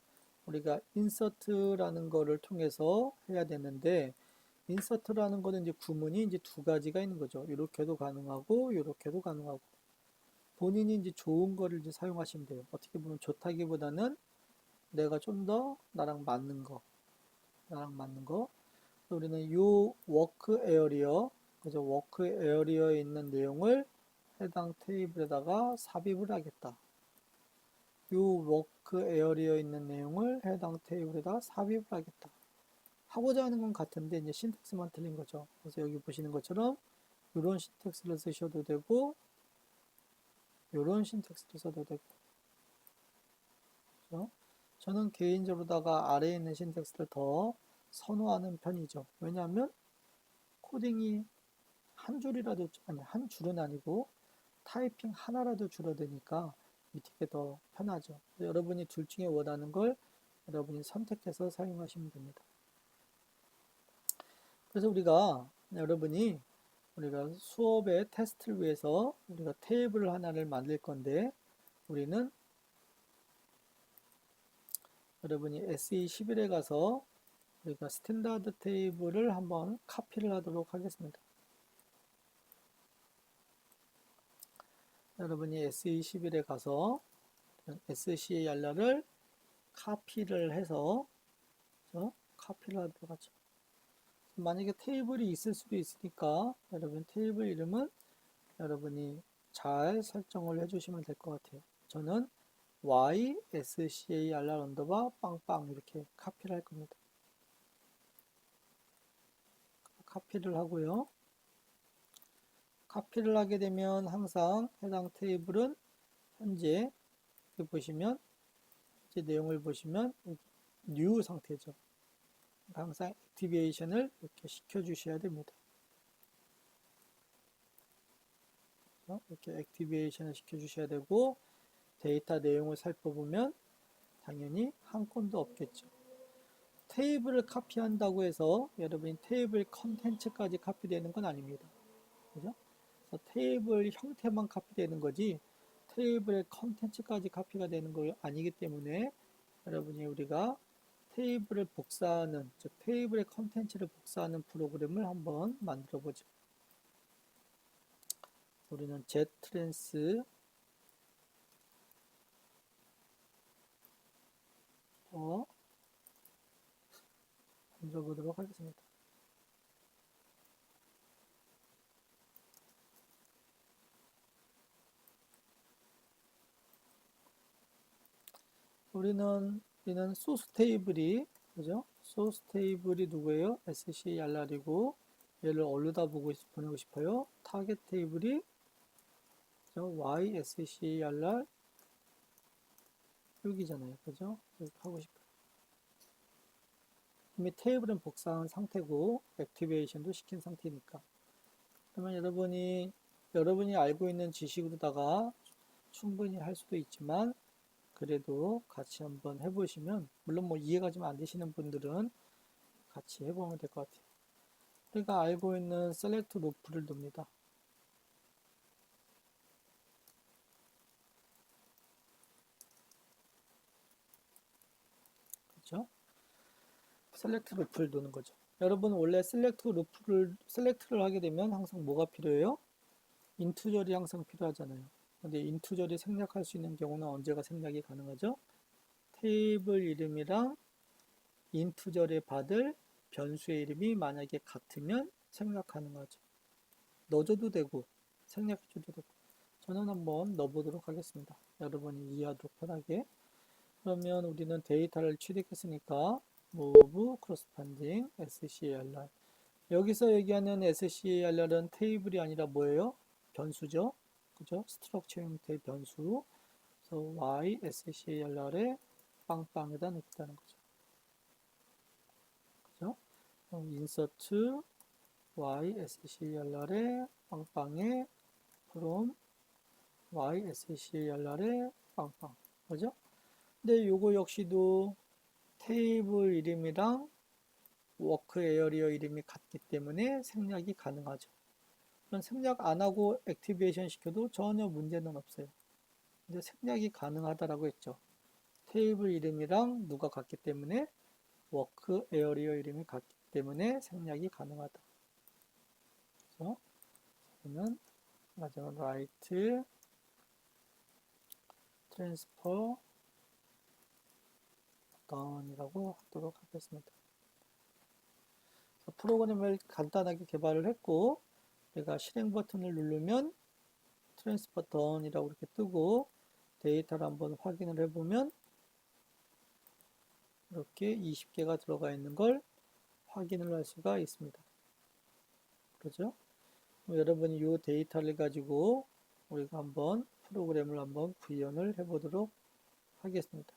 우리가 인서트라는 거를 통해서 해야 되는데 인서트라는 거는 이제 구문이 이제 두 가지가 있는 거죠. 이렇게도 가능하고 이렇게도 가능하고 본인이 이제 좋은 거를 이제 사용하시면 돼요. 어떻게 보면 좋다기보다는 내가 좀 더 나랑 맞는 거 우리는 이 워크 에어리어, 그죠? 워크 에어리어에 있는 내용을 해당 테이블에다가 삽입을 하겠다. 이 워크 에어리어에 있는 내용을 해당 테이블에다 삽입을 하겠다. 하고자 하는 건 같은데 이제 신텍스만 틀린 거죠. 그래서 여기 보시는 것처럼 이런 신텍스를 쓰셔도 되고 이런 신텍스를 써도 되고, 그렇죠? 저는 개인적으로다가 아래에 있는 신텍스를 더 선호하는 편이죠. 왜냐하면 코딩이 한 줄이라도, 아니 한 줄은 아니고 타이핑 하나라도 줄어드니까 밑에 게 더 편하죠. 여러분이 둘 중에 원하는 걸 여러분이 선택해서 사용하시면 됩니다. 그래서 우리가 수업의 테스트를 위해서 우리가 테이블 하나를 만들 건데, 우리는 여러분이 SE11에 가서 우리가 스탠다드 테이블을 한번 카피를 하도록 하겠습니다. 여러분이 SE11에 가서 SCAR를 카피를 해서 카피를 하도록 하죠. 만약에 테이블이 있을 수도 있으니까 여러분 테이블 이름은 여러분이 잘 설정을 해주시면 될 것 같아요. 저는 YSCAR 언더바 빵빵 이렇게 카피를 할 겁니다. 카피를 하고요. 카피를 하게 되면 항상 해당 테이블은 현재 여기 보시면 이제 내용을 보시면 new 상태죠. 항상 액티베이션을 이렇게 시켜주셔야 됩니다. 이렇게 액티베이션을 시켜주셔야 되고, 데이터 내용을 살펴보면 당연히 한 건도 없겠죠. 테이블을 카피한다고 해서 여러분이 테이블 컨텐츠까지 카피되는 건 아닙니다. 그죠? 그래서 테이블 형태만 카피되는 거지 테이블의 컨텐츠까지 카피가 되는 거 아니기 때문에 여러분이 우리가 테이블을 복사하는, 즉 테이블의 컨텐츠를 복사하는 프로그램을 한번 만들어 보죠. 우리는 ztrans 만들어 보도록 하겠습니다. 우리는 소스 테이블이, 그죠? 소스 테이블이 누구예요? SCR이고 얘를 어디다 보내고 싶어요? 타겟 테이블이 YSCR 여기잖아요. 그죠? 이렇게 하고 싶어요. 이미 테이블은 복사한 상태고 액티베이션도 시킨 상태니까. 그러면 여러분이 알고 있는 지식으로다가 충분히 할 수도 있지만 그래도 같이 한번 해보시면, 물론 뭐 이해가 좀 안 되시는 분들은 같이 해보면 될 것 같아요. 우리가 알고 있는 셀렉트 루프를 둡니다. 그렇죠? 셀렉트 루프를 두는 거죠. 여러분 원래 셀렉트를 하게 되면 항상 뭐가 필요해요? 인투절이 항상 필요하잖아요. 근데 인투절이 생략할 수 있는 경우는 언제가 생략이 가능하죠? 테이블 이름이랑 인투절에 받을 변수의 이름이 만약에 같으면 생략 가능하죠. 넣어줘도 되고 생략해줘도 되고. 저는 한번 넣어보도록 하겠습니다. 여러분이 이해하도록 편하게. 그러면 우리는 데이터를 취득했으니까 move corresponding SCAR. 여기서 얘기하는 SCAR은 테이블이 아니라 뭐예요? 변수죠. 그죠? 스트럭처 형태의 변수. 그래서 Y SCAR에 빵빵에다 넣겠다는 거죠. 그죠? insert Y SCAR에 빵빵에 from Y SCAR에 빵빵. 그죠? 근데 요거 역시도 테이블 이름이랑 워크 에어리어 이름이 같기 때문에 생략이 가능하죠. 그럼 생략 안 하고 액티베이션 시켜도 전혀 문제는 없어요. 근데 생략이 가능하다라고 했죠. 테이블 이름이랑 누가 같기 때문에 워크 에어리어 이름이 같기 때문에 생략이 가능하다. 그래서 저는 마지막 write transfer done이라고 하도록 하겠습니다. 프로그램을 간단하게 개발을 했고 내가 실행 버튼을 누르면 트랜스퍼 던이라고 이렇게 뜨고 데이터를 한번 확인을 해보면 이렇게 20개가 들어가 있는 걸 확인을 할 수가 있습니다. 그렇죠? 여러분이 이 데이터를 가지고 우리가 한번 프로그램을 한번 구현을 해보도록 하겠습니다.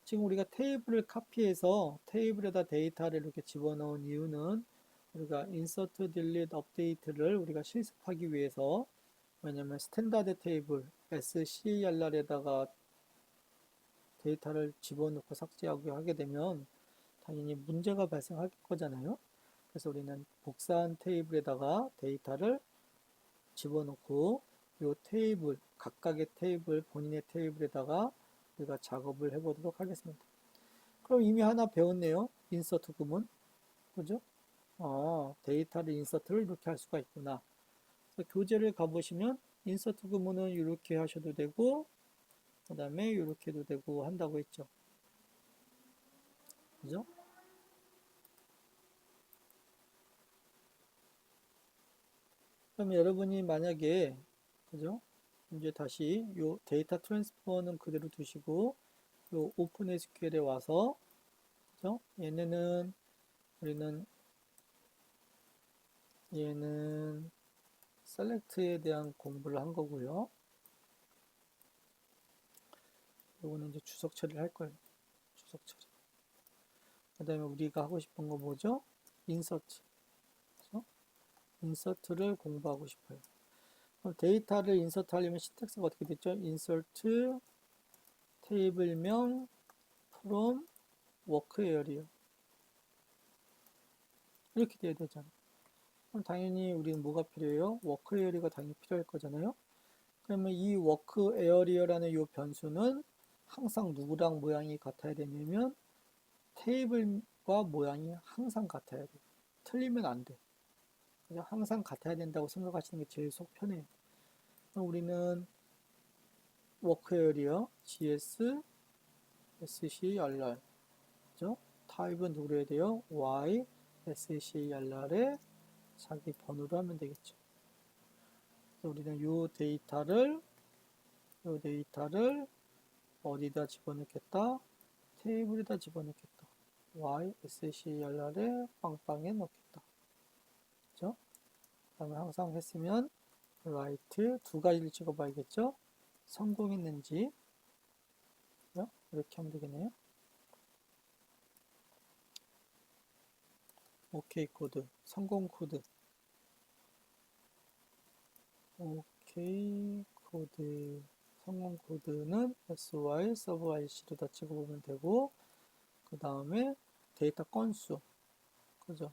지금 우리가 테이블을 카피해서 테이블에다 데이터를 이렇게 집어넣은 이유는 우리가 insert, delete, update를 우리가 실습하기 위해서 왜냐면 스탠다드 테이블 SCR에다가 데이터를 집어넣고 삭제하고 하게 되면 당연히 문제가 발생할 거잖아요. 그래서 우리는 복사한 테이블에다가 데이터를 집어넣고 이 테이블, 각각의 테이블, 본인의 테이블에다가 우리가 작업을 해보도록 하겠습니다. 그럼 이미 하나 배웠네요. 인서트 구문. 그죠? 데이터를 인서트를 이렇게 할 수가 있구나. 그래서 교재를 가보시면 인서트 구문은 이렇게 하셔도 되고 그 다음에 이렇게 해도 되고 한다고 했죠. 그죠? 그럼 여러분이 만약에 그죠? 이제 다시 요 데이터 트랜스퍼는 그대로 두시고 요 오픈 SQL에 와서 그죠? 얘는 셀렉트에 대한 공부를 한 거고요. 요거는 이제 주석 처리를 할 거예요. 주석 처리. 그 다음에 우리가 하고 싶은 거 뭐죠? 인서트. 그죠? 인서트를 공부하고 싶어요. 그럼 데이터를 인서트 하려면 신텍스가 어떻게 됐죠? 인서트 테이블명 from work area 이렇게 돼야 되잖아. 그럼 당연히 우리는 뭐가 필요해요? 워크 에어리어가 당연히 필요할 거잖아요. 그러면 이 워크 에어리어라는 이 변수는 항상 누구랑 모양이 같아야 되냐면 테이블과 모양이 항상 같아야 돼. 틀리면 안 돼. 그냥 항상 같아야 된다고 생각하시는 게 제일 속 편해요. 그럼 우리는 워크 에어리어 gs scrr 그죠? 타입은 누구로 해야 돼요? y scrr에 자기 번호로 하면 되겠죠. 우리는 이 데이터를 어디다 집어넣겠다? 테이블에다 집어넣겠다. y scrr에 빵빵에 넣겠다. 그죠? 그 다음에 항상 했으면 write 두 가지를 찍어봐야겠죠? 성공했는지 그죠? 이렇게 하면 되겠네요. OK 코드, 성공 코드. OK 코드, 성공 코드는 sy 서브 ic로다 찍어보면 되고 그 다음에 데이터 건수 그죠?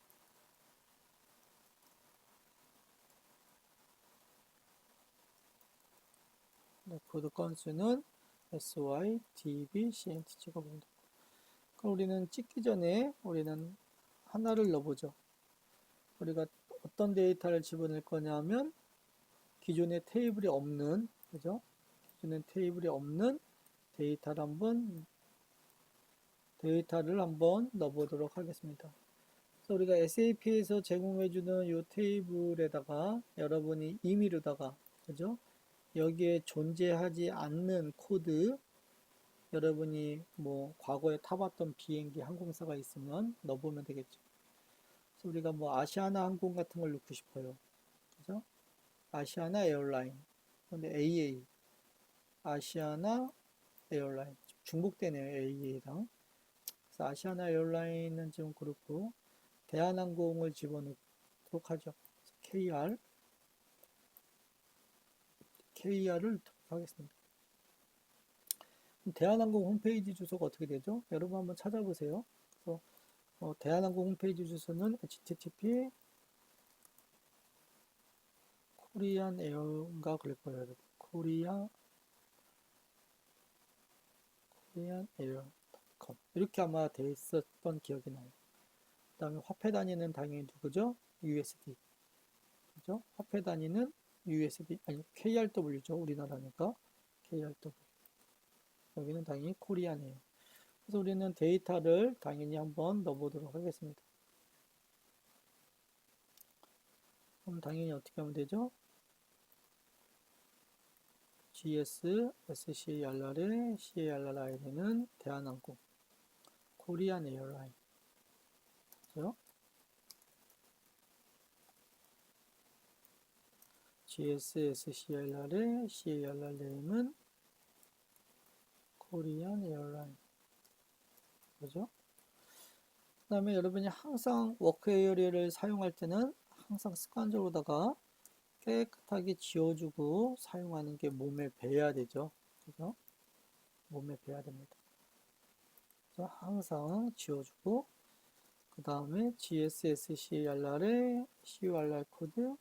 코드 건수는 sy db cnt 찍어보면 되고 그럼 우리는 찍기 전에 우리는 하나를 넣어보죠. 우리가 어떤 데이터를 집어넣을 거냐면 기존에 테이블이 없는 그죠? 기존에 테이블이 없는 데이터를 한번 넣어보도록 하겠습니다. 그래서 우리가 SAP에서 제공해주는 이 테이블에다가 여러분이 임의로다가 그죠? 여기에 존재하지 않는 코드 여러분이 뭐 과거에 타봤던 비행기 항공사가 있으면 넣어보면 되겠죠. 그래서 우리가 뭐 아시아나 항공 같은 걸 넣고 싶어요. 그죠? 아시아나 에어라인. 근데 AA. 아시아나 에어라인. 중복되네요. AA랑. 그래서 아시아나 에어라인은 좀 그렇고 대한항공을 집어넣도록 하죠. KR을 넣도록 하겠습니다. 대한항공 홈페이지 주소가 어떻게 되죠? 여러분 한번 찾아보세요. 그래서 대한항공 홈페이지 주소는 http 코리안 에어인가 그럴 거예요, 여러분. 코리안 에어닷컴 이렇게 아마 돼 있었던 기억이 나요. 그다음에 화폐 단위는 당연히 누구죠? USD. 그죠? 화폐 단위는 USD 아니 KRW죠. 우리나라니까 KRW. 여기는 당연히 코리안이에요. 그래서 우리는 데이터를 당연히 한번 넣어보도록 하겠습니다. 그럼 당연히 어떻게 하면 되죠? GS, SCARR의 CARRI는 대한항공, 코리안 에어라인. 그죠? GS, SCARR의 CARR은 코리안 에어라인. 그죠? 그 다음에 여러분이 항상 워크 에어리어를 사용할 때는 항상 습관적으로다가 깨끗하게 지워주고 사용하는 게 몸에 배야 되죠. 그죠? 몸에 배야 됩니다. 그래서 항상 지워주고, 그 다음에 GSSCR의 CURR 코드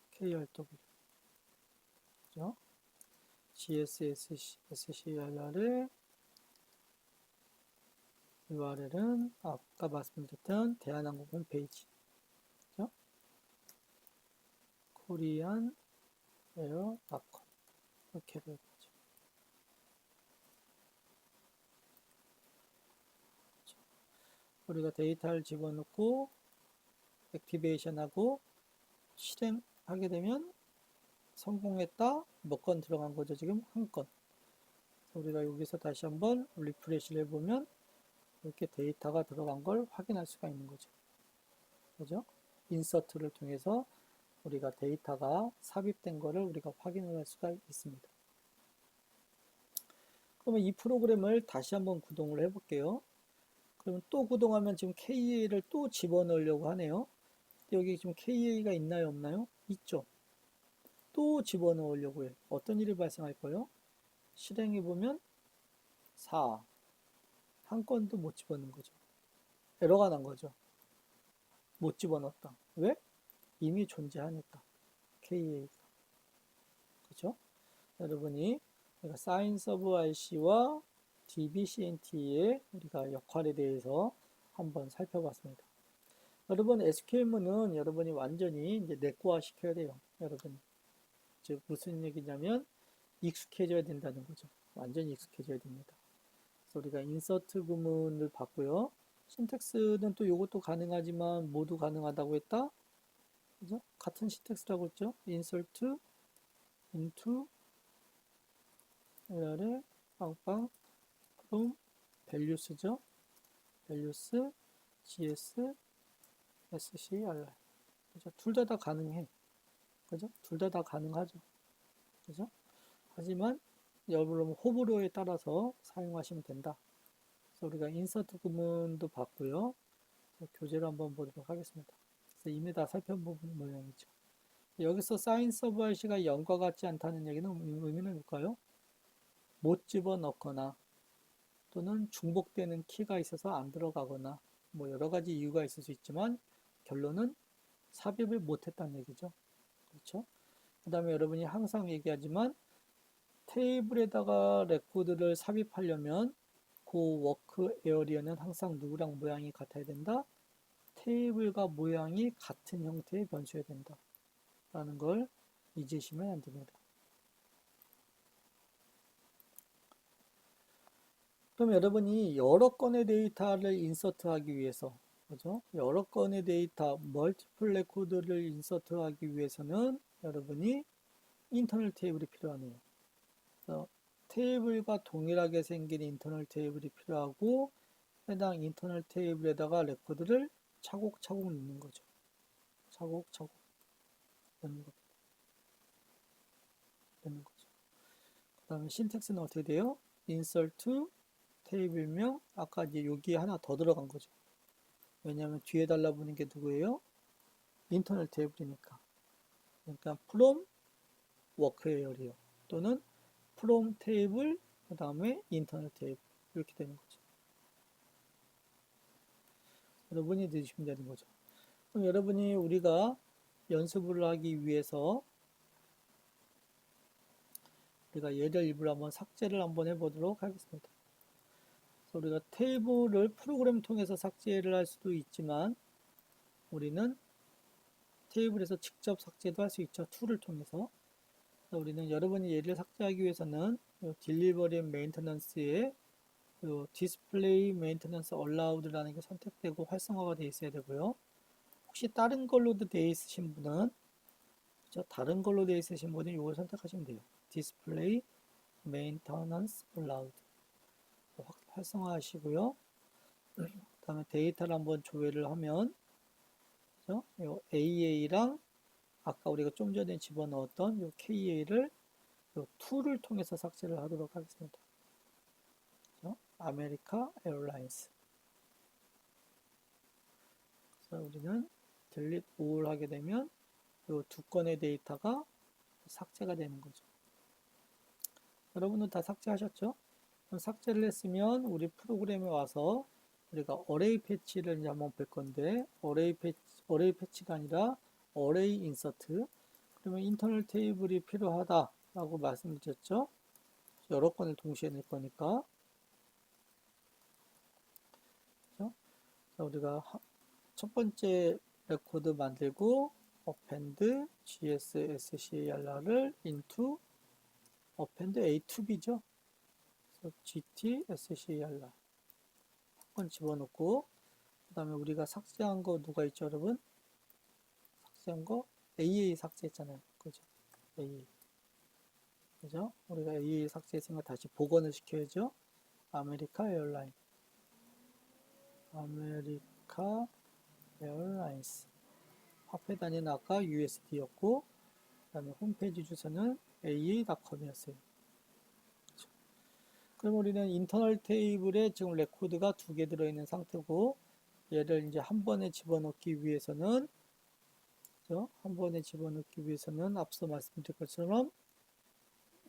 KRW. 그죠? GSSCR의 URL은 아까 말씀드렸던 대한항공 홈페이지. 그죠? 코리안 에어닷컴 이렇게 되어 있죠. 우리가 데이터를 집어넣고 액티베이션하고 실행하게 되면 성공했다. 몇 건 들어간 거죠? 지금 한 건. 우리가 여기서 다시 한번 리프레시를 해보면 이렇게 데이터가 들어간 걸 확인할 수가 있는 거죠. 그죠? 인서트를 통해서 우리가 데이터가 삽입된 거를 우리가 확인을 할 수가 있습니다. 그러면 이 프로그램을 다시 한번 구동을 해볼게요. 그러면 또 구동하면 지금 KA를 또 집어넣으려고 하네요. 여기 지금 KA가 있나요, 없나요? 있죠. 또 집어넣으려고 해요. 어떤 일이 발생할까요? 실행해보면 4. 한 건도 못 집어넣은 거죠. 에러가 난 거죠. 못 집어넣었다. 왜? 이미 존재하니까. KA가. 그죠? 여러분이 우리가 사인 서브 RC와 DBCNT의 우리가 역할에 대해서 한번 살펴봤습니다. 여러분 SQL문은 여러분이 완전히 이제 내과화 시켜야 돼요. 여러분이. 즉 무슨 얘기냐면 익숙해져야 된다는 거죠. 완전히 익숙해져야 됩니다. 그래서 우리가 인서트 구문을 봤고요. 신텍스는 또 이것도 가능하지만 모두 가능하다고 했다. 그죠? 같은 신텍스라고 했죠. insert into LR의 빵빵 from values죠. values gs scr. 그죠? 둘 다 가능해. 그죠? 둘 다 가능하죠. 그죠? 하지만 여러분 호불호에 따라서 사용하시면 된다. 그래서 우리가 인서트 구문도 봤고요. 교재를 한번 보도록 하겠습니다. 그래서 이미 다 살펴본 모양이죠. 여기서 사인 서브 RC가 0과 같지 않다는 얘기는 의미는 뭘까요? 못 집어넣거나 또는 중복되는 키가 있어서 안 들어가거나 뭐 여러 가지 이유가 있을 수 있지만 결론은 삽입을 못했다는 얘기죠. 그렇죠? 그 다음에 여러분이 항상 얘기하지만 테이블에다가 레코드를 삽입하려면 그 워크 에어리어는 항상 누구랑 모양이 같아야 된다? 테이블과 모양이 같은 형태의 변수여야 된다. 라는 걸 잊으시면 안 됩니다. 그럼 여러분이 여러 건의 데이터를 인서트하기 위해서, 그죠? 여러 건의 데이터, 멀티플 레코드를 인서트하기 위해서는 여러분이 인터널 테이블이 필요하네요. 그래서 테이블과 동일하게 생긴 인터널 테이블이 필요하고 해당 인터널 테이블에다가 레코드를 차곡차곡 넣는 거죠. 차곡차곡 넣는 겁니다. 넣는 거죠. 그 다음에 신텍스는 어떻게 돼요? insert 테이블명 아까 이제 여기에 하나 더 들어간 거죠. 왜냐하면 뒤에 달라붙는 게 누구예요? 인터널 테이블이니까. 그러니까 from work area 또는 from 테이블 그 다음에 인터널 테이블 이렇게 되는 거죠. 여러분이 넣으시면 되는 거죠. 그럼 여러분이 우리가 연습을 하기 위해서 우리가 예를 일부러 한번 삭제를 한번 해보도록 하겠습니다. 그래서 우리가 테이블을 프로그램 통해서 삭제를 할 수도 있지만 우리는 테이블에서 직접 삭제도 할 수 있죠. 툴을 통해서. 우리는 여러분이 얘를 삭제하기 위해서는 딜리버리 메인터넌스에 그 디스플레이 메인테넌스 얼라우드라는 게 선택되고 활성화가 되어 있어야 되고요. 혹시 다른 걸로도 되어 있으신 분은, 그죠? 다른 걸로 되어 있으신 분은 이걸 선택하시면 돼요. 디스플레이 메인테넌스 얼라우드 활성화하시고요. 그 다음에 데이터를 한번 조회를 하면, 그죠? 요 AA랑 아까 우리가 좀 전에 집어넣었던 요 KA를 요 툴을 통해서 삭제를 하도록 하겠습니다. 그죠? 아메리카 에어라인스. 그래서 우리는 delete all 하게 되면 요 두 건의 데이터가 삭제가 되는 거죠. 여러분은 다 삭제하셨죠? 그럼 삭제를 했으면 우리 프로그램에 와서 우리가 어레이 패치를 이제 한번 볼 건데, 어레이 패치가 아니라 어레이 인서트. 그러면 인터널 테이블이 필요하다라고 말씀드렸죠? 여러 건을 동시에 낼 거니까. 그렇죠? 우리가 첫 번째 레코드 만들고 append GSSCAR를 into append A to B죠. 그래서 GTSCAR 한 건 집어넣고, 그 다음에 우리가 삭제한 거 누가 있죠, 여러분? 삭제한 거 AA 삭제했잖아요. 그죠? AA. 그죠? 우리가 AA 삭제했으니까 다시 복원을 시켜야죠. 아메리카 에어라인. 아메리카 에어라인스. 화폐 단위는 아까 USD였고, 그 다음에 홈페이지 주소는 aa.com이었어요. 그렇죠? 그럼 우리는 인터널 테이블에 지금 레코드가 두 개 들어있는 상태고, 얘를 이제 한 번에 집어넣기 위해서는, 그렇죠? 한 번에 집어넣기 위해서는 앞서 말씀드린 것처럼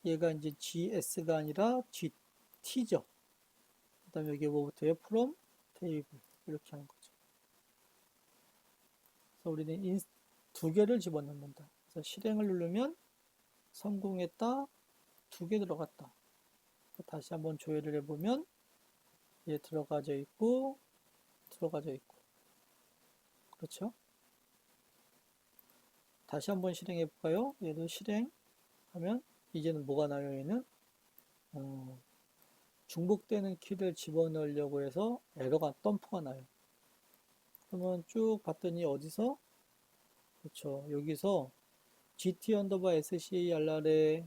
얘가 이제 GS가 아니라 GT죠. 그 다음에 여기 뭐부터요? from 테이블 이렇게 하는 거죠. 그래서 우리는 두 개를 집어넣는다. 그래서 실행을 누르면 성공했다, 두 개 들어갔다. 다시 한번 조회를 해보면 얘 들어가져 있고 들어가져 있고, 그렇죠? 다시 한번 실행해 볼까요? 얘도 실행하면 이제는 뭐가 나요? 얘는 중복되는 키를 집어넣으려고 해서 에러가 덤프가 나요. 그러면 쭉 봤더니 어디서, 그렇죠, 여기서 GT 언더바 SCAR에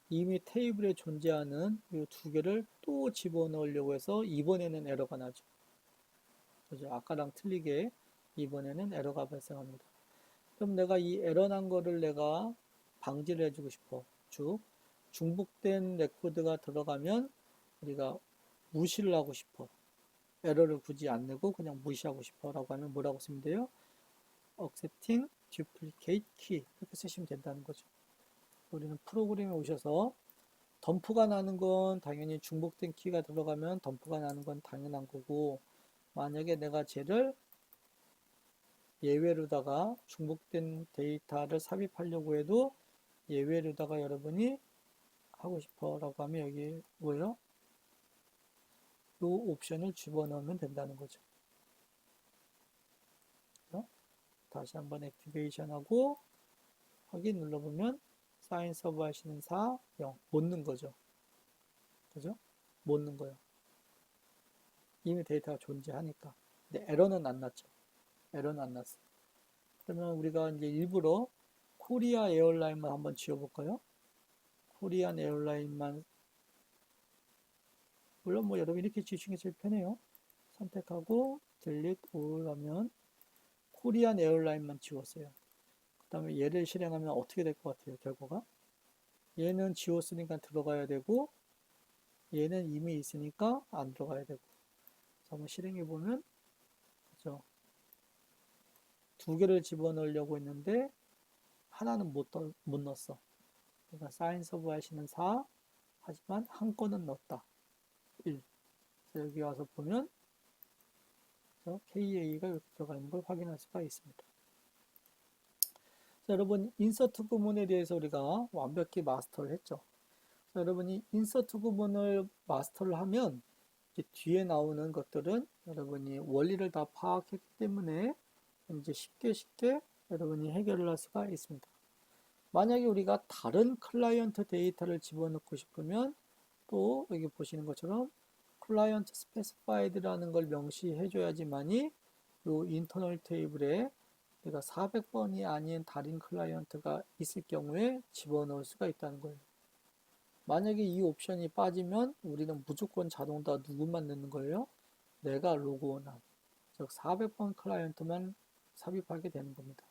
이미 테이블에 존재하는 이 두 개를 또 집어넣으려고 해서 이번에는 에러가 나죠. 그죠? 아까랑 틀리게 이번에는 에러가 발생합니다. 그럼 내가 이 에러 난 거를 내가 방지를 해주고 싶어. 쭉 중복된 레코드가 들어가면 우리가 무시를 하고 싶어. 에러를 굳이 안 내고 그냥 무시하고 싶어 라고 하면 뭐라고 쓰면 돼요? accepting duplicate key 이렇게 쓰시면 된다는 거죠. 우리는 프로그램에 오셔서 덤프가 나는 건 당연히 중복된 키가 들어가면 덤프가 나는 건 당연한 거고, 만약에 내가 쟤를 예외로다가 중복된 데이터를 삽입하려고 해도 예외로다가 여러분이 하고 싶어 라고 하면 여기 뭐예요? 이 옵션을 집어넣으면 된다는 거죠. 그래서 다시 한번 액티베이션 하고 확인 눌러보면 사인 서브 하시는 4, 0 못 넣은 거죠. 그죠? 못 넣은 거예요. 이미 데이터가 존재하니까. 근데 에러는 안 났죠. 에러는 안 났어요. 그러면 우리가 이제 일부러 코리아 에어라인만 한번 지워볼까요? 코리안 에어라인만, 물론 뭐 여러분 이렇게 지우시는 게 제일 편해요. 선택하고 delete all 하면 코리안 에어라인만 지웠어요. 그 다음에 얘를 실행하면 어떻게 될 것 같아요, 결과가? 얘는 지웠으니까 들어가야 되고, 얘는 이미 있으니까 안 들어가야 되고. 한번 실행해 보면, 그죠? 두 개를 집어넣으려고 했는데 하나는 못 넣었어. 그러니까 사인 서브 하시는 4, 하지만 한 건은 넣었다. 1. 그래서 여기 와서 보면 KA가 이렇게 들어가 있는 걸 확인할 수가 있습니다. 자, 여러분 인서트 구문에 대해서 우리가 완벽히 마스터를 했죠. 자, 여러분이 인서트 구문을 마스터를 하면 이제 뒤에 나오는 것들은 여러분이 원리를 다 파악했기 때문에 이제 쉽게 여러분이 해결을 할 수가 있습니다. 만약에 우리가 다른 클라이언트 데이터를 집어넣고 싶으면 또 여기 보시는 것처럼 클라이언트 스페시파이드라는 걸 명시해 줘야지만이 요 인터널 테이블에 내가 400번이 아닌 다른 클라이언트가 있을 경우에 집어넣을 수가 있다는 거예요. 만약에 이 옵션이 빠지면 우리는 무조건 자동 다 누구만 넣는 거예요? 내가 로그온한, 즉 400번 클라이언트만 삽입하게 되는 겁니다.